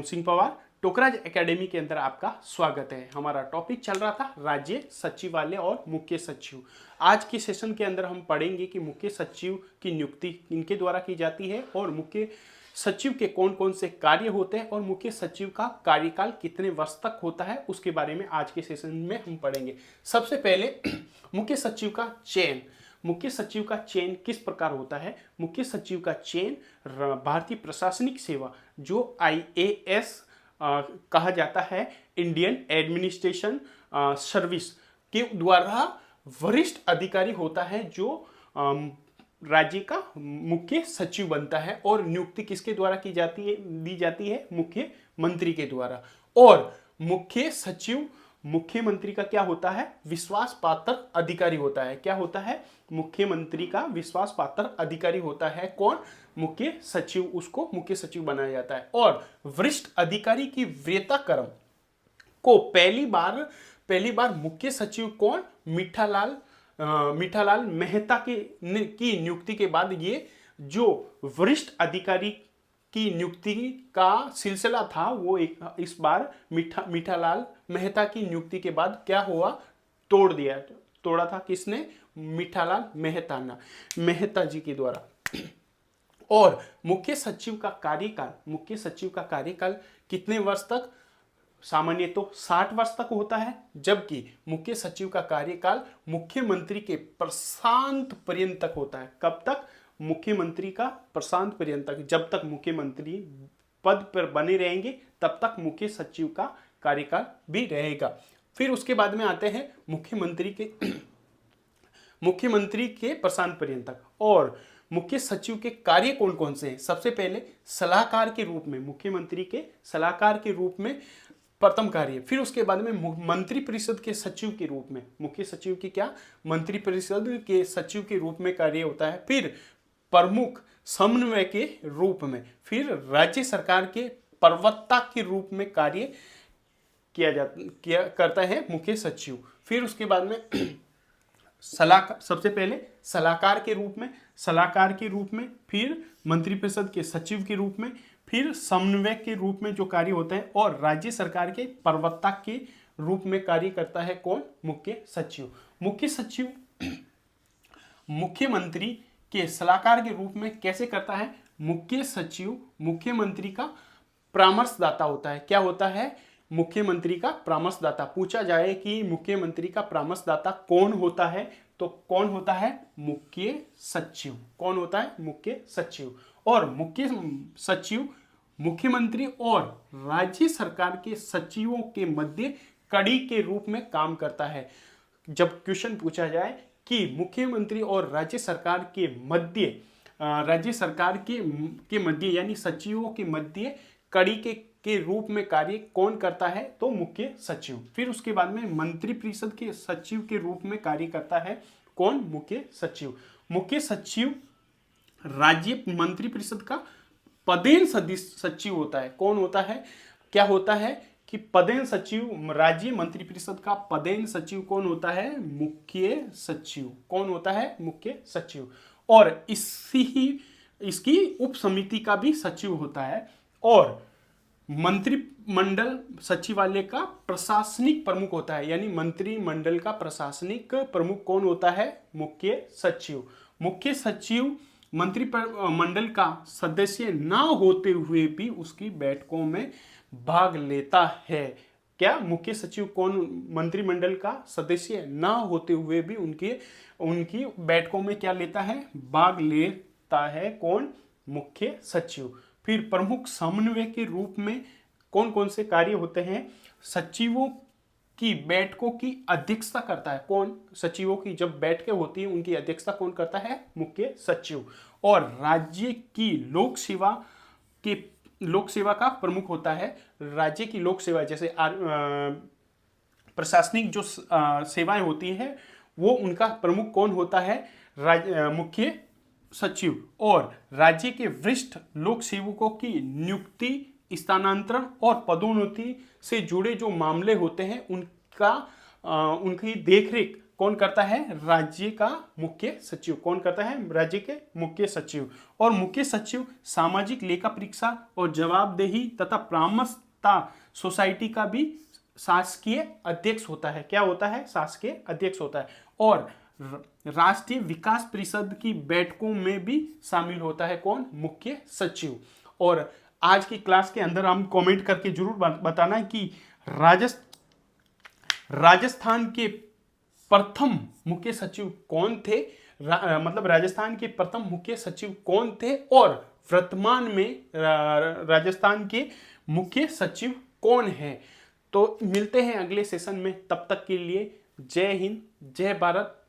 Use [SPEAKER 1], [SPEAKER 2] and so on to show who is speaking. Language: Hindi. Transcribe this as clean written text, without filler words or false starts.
[SPEAKER 1] हूं सिंह पवार। टोकराज एकेडमी के अंदर आपका स्वागत है। हमारा टॉपिक चल रहा था राज्य सचिवालय और मुख्य सचिव। आज के सेशन के अंदर हम पढ़ेंगे कि मुख्य सचिव की नियुक्ति इनके द्वारा की जाती है और मुख्य सचिव के कौन कौन से कार्य होते हैं और मुख्य सचिव का कार्यकाल कितने वर्ष तक होता है, उसके बारे में आज के सेशन में हम पढ़ेंगे। सबसे पहले मुख्य सचिव का चयन। मुख्य सचिव का चयन किस प्रकार होता है? मुख्य सचिव का चयन भारतीय प्रशासनिक सेवा जो IAS कहा जाता है, इंडियन एडमिनिस्ट्रेशन सर्विस के द्वारा वरिष्ठ अधिकारी होता है जो राज्य का मुख्य सचिव बनता है। और नियुक्ति किसके द्वारा की जाती है? दी जाती है मुख्यमंत्री के द्वारा। और मुख्य सचिव मुख्यमंत्री का क्या होता है? विश्वास पात्र अधिकारी होता है। क्या होता है? मुख्यमंत्री का विश्वास पात्र अधिकारी होता है। कौन? मुख्य सचिव, उसको मुख्य सचिव बनाया जाता है। और वरिष्ठ अधिकारी की वरीयता क्रम को पहली बार मुख्य सचिव कौन? मीठालाल मेहता की नियुक्ति के बाद ये जो वरिष्ठ अधिकारी की नियुक्ति का सिलसिला था वो इस बार मीठालाल मेहता की नियुक्ति के बाद क्या हुआ? तोड़ा था किसने? मीठालाल मेहता जी के द्वारा। और मुख्य सचिव का कार्यकाल कितने वर्ष तक? सामान्य तो 60 वर्ष तक होता है, जबकि मुख्य सचिव का कार्यकाल मुख्यमंत्री के प्रशांत पर्यंत तक होता है। कब तक? मुख्यमंत्री का प्रशांत पर्यंत तक। जब तक मुख्यमंत्री पद पर बने रहेंगे तब तक मुख्य सचिव का कार्यकाल भी रहेगा। फिर उसके बाद में आते हैं मुख्यमंत्री के प्रशांत पर्यंत तक। और मुख्य सचिव के कार्य कौन कौन से हैं? सबसे पहले सलाहकार के रूप में, मुख्यमंत्री के सलाहकार के रूप में प्रथम कार्य। फिर उसके बाद में मंत्रिपरिषद के सचिव के रूप में, मुख्य सचिव की क्या? मंत्रिपरिषद के सचिव के रूप में कार्य होता है। फिर प्रमुख समन्वय के रूप में, फिर राज्य सरकार के प्रवक्ता के रूप में कार्य करता है मुख्य सचिव। फिर उसके बाद में सबसे पहले सलाहकार के रूप में, फिर मंत्रिपरिषद के सचिव के रूप में, फिर समन्वय के रूप में जो कार्य होता है, और राज्य सरकार के प्रवक्ता के रूप में कार्य करता है कौन? मुख्य सचिव। मुख्य सचिव मुख्यमंत्री के सलाहकार के रूप में कैसे करता है? मुख्य सचिव मुख्यमंत्री का परामर्शदाता होता है। क्या होता है? मुख्यमंत्री का परामर्शदाता। पूछा जाए कि मुख्यमंत्री का परामर्शदाता कौन होता है, तो कौन होता है? मुख्य सचिव। कौन होता है? मुख्य सचिव। और मुख्य सचिव मुख्यमंत्री और राज्य सरकार के सचिवों के मध्य कड़ी के रूप में काम करता है। जब क्वेश्चन पूछा जाए कि मुख्यमंत्री और राज्य सरकार के मध्य यानी सचिवों के मध्य कड़ी के रूप में कार्य कौन करता है? तो मुख्य सचिव। फिर उसके बाद में मंत्रिपरिषद के सचिव के रूप में कार्य करता है कौन? मुख्य सचिव। मुख्य सचिव राज्य मंत्रिपरिषद का पदेन सचिव होता है। कौन होता है? क्या होता है कि पदेन सचिव, राज्य मंत्रिपरिषद का पदेन सचिव कौन होता है? मुख्य सचिव। कौन होता है? मुख्य सचिव। और इसकी उप समिति का भी सचिव होता है। और मंत्रिमंडल सचिवालय का प्रशासनिक प्रमुख होता है, यानी मंत्रिमंडल का प्रशासनिक प्रमुख कौन होता है? मुख्य सचिव। मुख्य सचिव मंत्रिमंडल का सदस्य ना होते हुए भी उसकी बैठकों में भाग लेता है। क्या? मुख्य सचिव कौन? मंत्रिमंडल का सदस्य ना होते हुए भी उनकी बैठकों में क्या लेता है? भाग लेता है। कौन? मुख्य सचिव। फिर प्रमुख समन्वय के रूप में कौन कौन से कार्य होते हैं? सचिवों की बैठकों की अध्यक्षता करता है। कौन? सचिवों की जब बैठकें होती हैं उनकी अध्यक्षता कौन करता है? मुख्य सचिव। और राज्य की लोक सेवा का प्रमुख होता है। राज्य की लोक सेवा जैसे प्रशासनिक जो सेवाएं होती हैं वो उनका प्रमुख कौन होता है? मुख्य सचिव। और राज्य के वरिष्ठ लोक सेवकों की नियुक्ति, स्थानांतरण और पदोन्नति से जुड़े जो मामले होते हैं उनकी देखरेख कौन करता है? राज्य का मुख्य सचिव। कौन करता है? राज्य के मुख्य सचिव। और मुख्य सचिव सामाजिक लेखा परीक्षा और जवाबदेही तथा परामर्शता सोसाइटी का भी शासकीय अध्यक्ष होता है। क्या होता है? शासकीय अध्यक्ष होता है। और राष्ट्रीय विकास परिषद की बैठकों में भी शामिल होता है कौन? मुख्य सचिव। और आज की क्लास के अंदर हम कमेंट करके जरूर बताना कि राजस्थान के प्रथम मुख्य सचिव कौन थे? मतलब राजस्थान के प्रथम मुख्य सचिव कौन थे और वर्तमान में राजस्थान के मुख्य सचिव कौन है? तो मिलते हैं अगले सेशन में, तब तक के लिए जय हिंद, जय भारत।